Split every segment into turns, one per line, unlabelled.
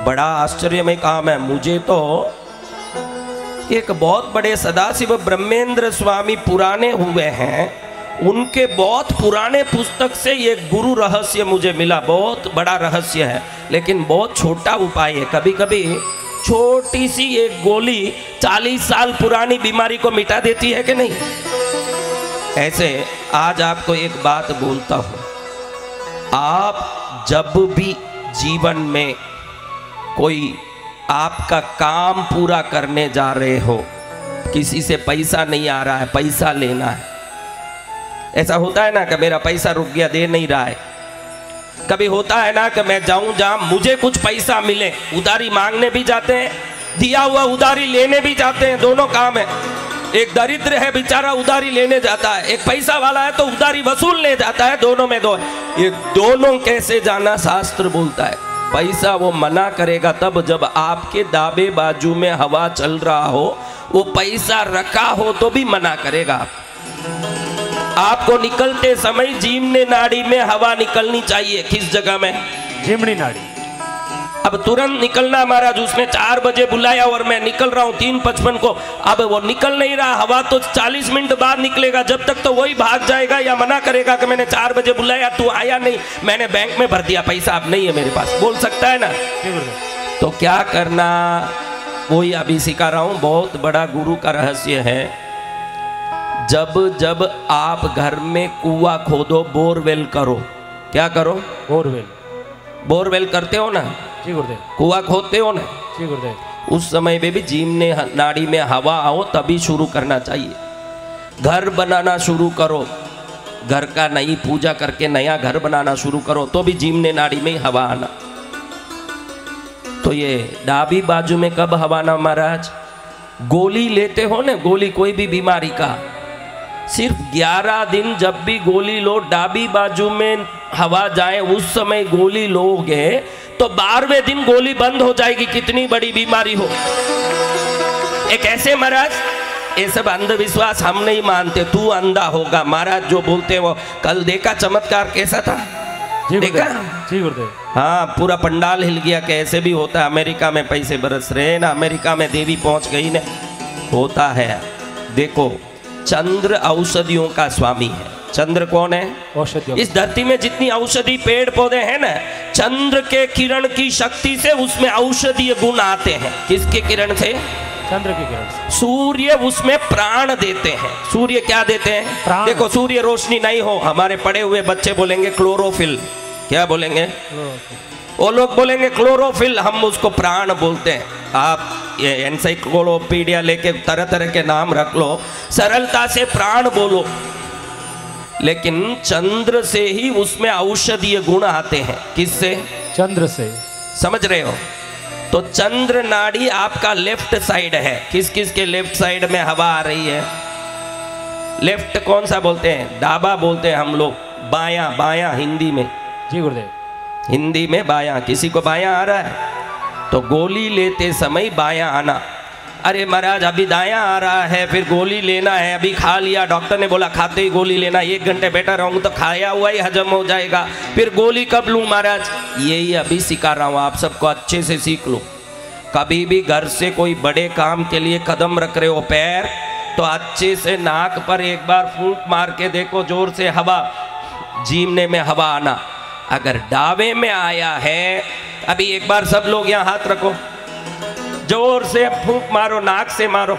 बड़ा आश्चर्यमय काम है। मुझे तो एक बहुत बड़े सदाशिव ब्रह्मेंद्र स्वामी पुराने हुए हैं, उनके बहुत पुराने पुस्तक से ये गुरु रहस्य मुझे मिला। बहुत बड़ा रहस्य है लेकिन बहुत छोटा उपाय है। कभी कभी छोटी सी एक गोली 40 साल पुरानी बीमारी को मिटा देती है कि नहीं। ऐसे आज आपको एक बात बोलता हूं, आप जब भी जीवन में कोई आपका काम पूरा करने जा रहे हो, किसी से पैसा नहीं आ रहा है, पैसा लेना है, ऐसा होता है ना कि मेरा पैसा रुक गया, दे नहीं रहा है। कभी होता है ना कि मैं जाऊं जहां मुझे कुछ पैसा मिले, उधारी मांगने भी जाते हैं, दिया हुआ उधारी लेने भी जाते हैं, दोनों काम है। एक दरिद्र है बेचारा, उधारी लेने जाता है, एक पैसा वाला है तो उधारी वसूलने जाता है, दोनों में दो। ये दोनों कैसे जाना, शास्त्र बोलता है पैसा वो मना करेगा तब जब आपके दाबे बाजू में हवा चल रहा हो, वो पैसा रखा हो तो भी मना करेगा। आपको निकलते समय जीमनी नाड़ी में हवा निकलनी चाहिए। किस जगह में?
जीमनी नाड़ी।
अब तुरंत निकलना महाराज, उसने 4 बजे बुलाया और मैं निकल रहा हूँ 3:55 को, अब वो निकल नहीं रहा, हवा तो 40 मिनट बाद निकलेगा, जब तक तो वही भाग जाएगा या मना करेगा कि मैंने 4 बजे बुलाया, तू आया नहीं, मैंने बैंक में भर दिया पैसा, अब नहीं है मेरे पास, बोल सकता है ना। तो क्या करना, वही अभी सिखा रहा हूँ, बहुत बड़ा गुरु का रहस्य है। जब जब आप घर में कुआं खोदो, बोरवेल करो। क्या करो?
बोरवेल।
बोरवेल करते हो ना,
जी गुरुदेव।
कुआं खोदते हो ना,
जी गुरुदेव।
उस समय में भी जीमनी नाड़ी में हवा आओ तभी शुरू करना चाहिए। घर बनाना शुरू करो, घर का नई पूजा करके नया घर बनाना शुरू करो तो भी जीमनी नाड़ी में हवा आना। तो ये डाबी बाजू में कब हवा आना महाराज? गोली लेते हो ना, गोली कोई भी बीमारी का, सिर्फ 11 दिन जब भी गोली लो, डाबी बाजू में हवा जाए उस समय गोली लोगे तो 12वें दिन गोली बंद हो जाएगी, कितनी बड़ी बीमारी हो। एक ऐसे महाराज, ये सब अंधविश्वास हम नहीं मानते, तू अंधा होगा महाराज जो बोलते वो। कल देखा चमत्कार कैसा था? देखा?
जी गुरुदेव।
हाँ, पूरा पंडाल हिल गया। कैसे भी होता है, अमेरिका में पैसे बरस रहे हैं ना, अमेरिका में देवी पहुंच गई ना, होता है। देखो, चंद्र औषधियों का स्वामी है। चंद्र कौन है? औषधियों। इस धरती में जितनी औषधि पेड़ पौधे हैं ना, चंद्र के किरण की शक्ति से उसमें औषधीय गुण आते हैं। किसके किरण से? चंद्र की किरण से। सूर्य उसमें प्राण देते हैं। सूर्य क्या देते हैं? देखो, सूर्य रोशनी नहीं हो, हमारे पढ़े हुए बच्चे बोलेंगे क्लोरोफिल। क्या बोलेंगे? वो लोग बोलेंगे क्लोरोफिल, हम उसको प्राण बोलते हैं। आप ये एनसाइक्लोपीडिया लेके तरह तरह के नाम रख लो, सरलता से प्राण बोलो। लेकिन चंद्र से ही उसमें औषधीय गुण आते हैं। किससे? चंद्र से। समझ रहे हो? तो चंद्र नाड़ी आपका लेफ्ट साइड है। किस किस के लेफ्ट साइड में हवा आ रही है? लेफ्ट कौन सा बोलते हैं? डाबा बोलते हैं हम लोग, बायां, बायां हिंदी में। जी गुरुदेव। हिंदी में बायां। किसी को बायां आ रहा है तो गोली लेते समय बायां आना। अरे महाराज अभी दायां आ रहा है, फिर गोली लेना है, अभी खा लिया, डॉक्टर ने बोला खाते ही गोली लेना, 1 घंटे बैठा रहूंगा तो खाया हुआ ही हजम हो जाएगा, फिर गोली कब लूं महाराज? यही अभी सिखा रहा हूं, आप सबको अच्छे से सीख लो। कभी भी घर से कोई बड़े काम के लिए कदम रख रहे हो, पैर, तो अच्छे से नाक पर एक बार फूंक मार के देखो, जोर से हवा, जीमने में हवा आना। अगर डावे में आया है, अभी एक बार सब लोग यहाँ हाथ रखो, जोर से फूंक मारो, नाक से मारो।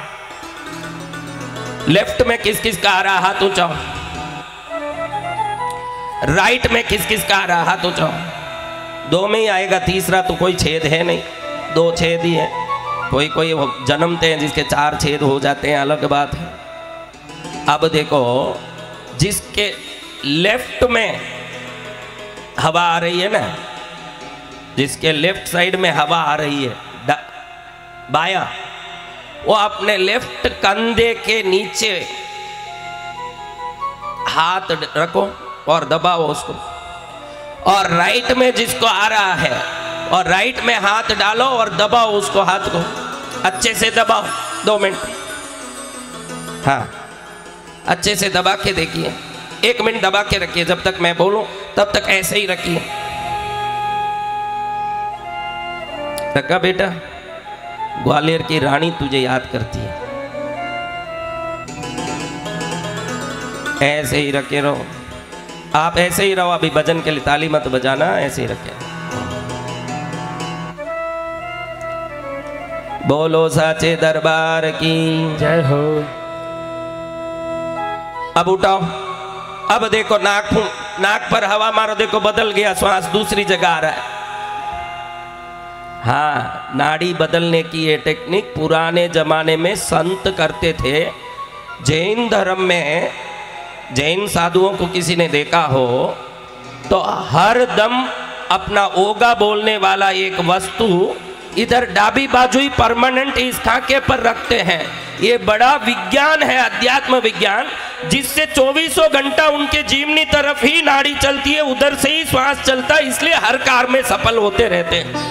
लेफ्ट में किस किस का आ रहा, हाथ ऊंचाओ। राइट में किस किस का आ रहा, हाथ ऊंचाओ। 2 में ही आएगा, तीसरा तो कोई छेद है नहीं, 2 छेद ही है। कोई कोई जन्मते हैं जिसके 4 छेद हो जाते हैं, अलग बात है। अब देखो, जिसके लेफ्ट में हवा आ रही है ना, जिसके लेफ्ट साइड में हवा आ रही है, बायां, वो अपने लेफ्ट कंधे के नीचे हाथ रखो और दबाओ उसको। और राइट में जिसको आ रहा है, और राइट में हाथ डालो और दबाओ उसको, हाथ को अच्छे से दबाओ 2 मिनट। हाँ, अच्छे से दबा के देखिए, 1 मिनट दबा के रखिए, जब तक मैं बोलूं तब तक ऐसे ही रखिए। टक्का बेटा, ग्वालियर की रानी तुझे याद करती है। ऐसे ही रखे रहो, आप ऐसे ही रहो। अभी भजन के लिए ताली मत बजाना, ऐसे ही रखे। बोलो साचे दरबार की
जय हो।
अब उठाओ, अब देखो नाक पर हवा मारो, देखो बदल गया श्वास, दूसरी जगह आ रहा है। हाँ, नाड़ी बदलने की ये टेक्निक पुराने जमाने में संत करते थे। जैन धर्म में जैन साधुओं को किसी ने देखा हो तो हर दम अपना ओगा बोलने वाला एक वस्तु इधर डाबी बाजू ही परमानेंट इस खाके पर रखते हैं। ये बड़ा विज्ञान है, अध्यात्म विज्ञान, जिससे 24 घंटा उनके जीवनी तरफ ही नाड़ी चलती है, उधर से ही श्वास चलता है, इसलिए हर कार्य में सफल होते रहते हैं।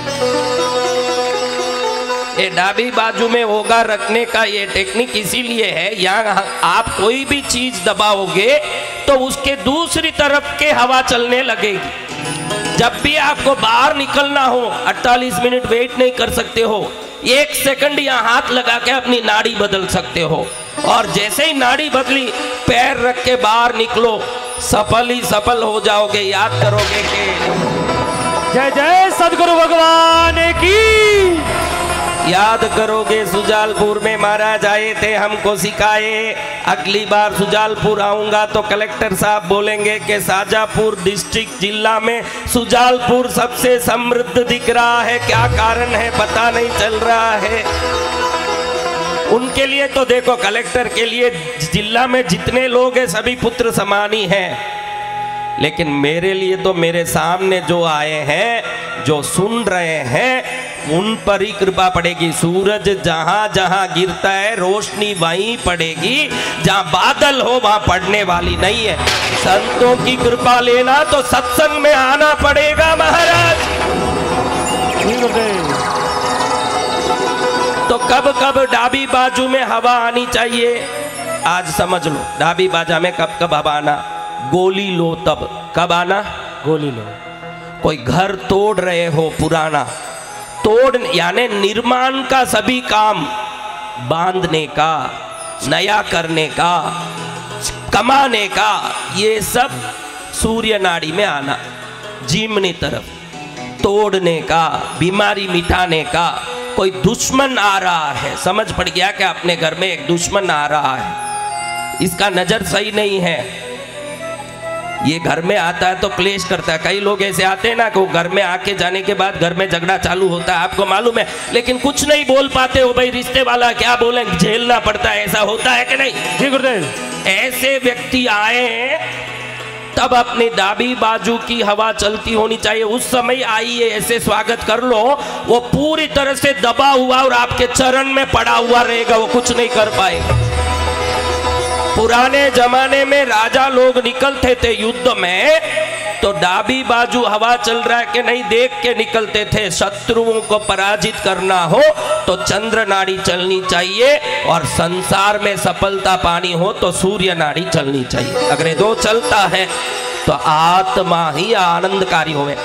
ये डाबी बाजू में ओगा रखने का ये टेक्निक इसीलिए है, यहाँ आप कोई भी चीज दबाओगे तो उसके दूसरी तरफ के हवा चलने लगेगी। जब भी आपको बाहर निकलना हो 48 मिनट वेट नहीं कर सकते हो, 1 सेकंड यहाँ हाथ लगा के अपनी नाड़ी बदल सकते हो। और जैसे ही नाड़ी बदली, पैर रख के बाहर निकलो, सफल ही सफल हो जाओगे। याद करोगे कि
जय जय सदगुरु भगवान की।
याद करोगे सुजालपुर में महाराज आए थे, हमको सिखाए। अगली बार सुजालपुर आऊंगा तो कलेक्टर साहब बोलेंगे कि शाजापुर डिस्ट्रिक्ट जिला में सुजालपुर सबसे समृद्ध दिख रहा है, क्या कारण है पता नहीं चल रहा है। उनके लिए तो देखो, कलेक्टर के लिए जिला में जितने लोग हैं सभी पुत्र समान ही हैं, लेकिन मेरे लिए तो मेरे सामने जो आए हैं, जो सुन रहे हैं, उन पर ही कृपा पड़ेगी। सूरज जहां जहां गिरता है रोशनी वहीं पड़ेगी, जहां बादल हो वहां पड़ने वाली नहीं है। संतों की कृपा लेना तो सत्संग में आना पड़ेगा महाराज। तो कब कब डाबी बाजू में हवा आनी चाहिए, आज समझ लो। डाबी बाजा में कब कब हवा आना, गोली लो तब। कब आना,
गोली लो।
कोई घर तोड़ रहे हो पुराना, तोड़ यानी निर्माण का सभी काम, बांधने का, नया करने का, कमाने का, ये सब सूर्य नाड़ी में आना। जीवनी तरफ तोड़ने का, बीमारी मिटाने का। कोई दुश्मन आ रहा है, समझ पड़ गया कि अपने घर में एक दुश्मन आ रहा है, इसका नजर सही नहीं है, ये घर में आता है तो क्लेश करता है। कई लोग ऐसे आते हैं ना कि वो घर में आके जाने के बाद घर में झगड़ा चालू होता है, आपको मालूम है, लेकिन कुछ नहीं बोल पाते हो। भाई रिश्ते वाला क्या बोले, झेलना पड़ता है। ऐसा होता है कि नहीं?
जी गुरुदेव।
ऐसे व्यक्ति आए तब अपनी डाबी बाजू की हवा चलती होनी चाहिए। उस समय आइए, ऐसे स्वागत कर लो, वो पूरी तरह से दबा हुआ और आपके चरण में पड़ा हुआ रहेगा, वो कुछ नहीं कर पाएगा। पुराने जमाने में राजा लोग निकलते थे युद्ध में तो डाबी बाजू हवा चल रहा है कि नहीं देख के निकलते थे। शत्रुओं को पराजित करना हो तो चंद्र नाड़ी चलनी चाहिए, और संसार में सफलता पानी हो तो सूर्य नाड़ी चलनी चाहिए। अगर ये दो चलता है तो आत्मा ही आनंदकारी होवे।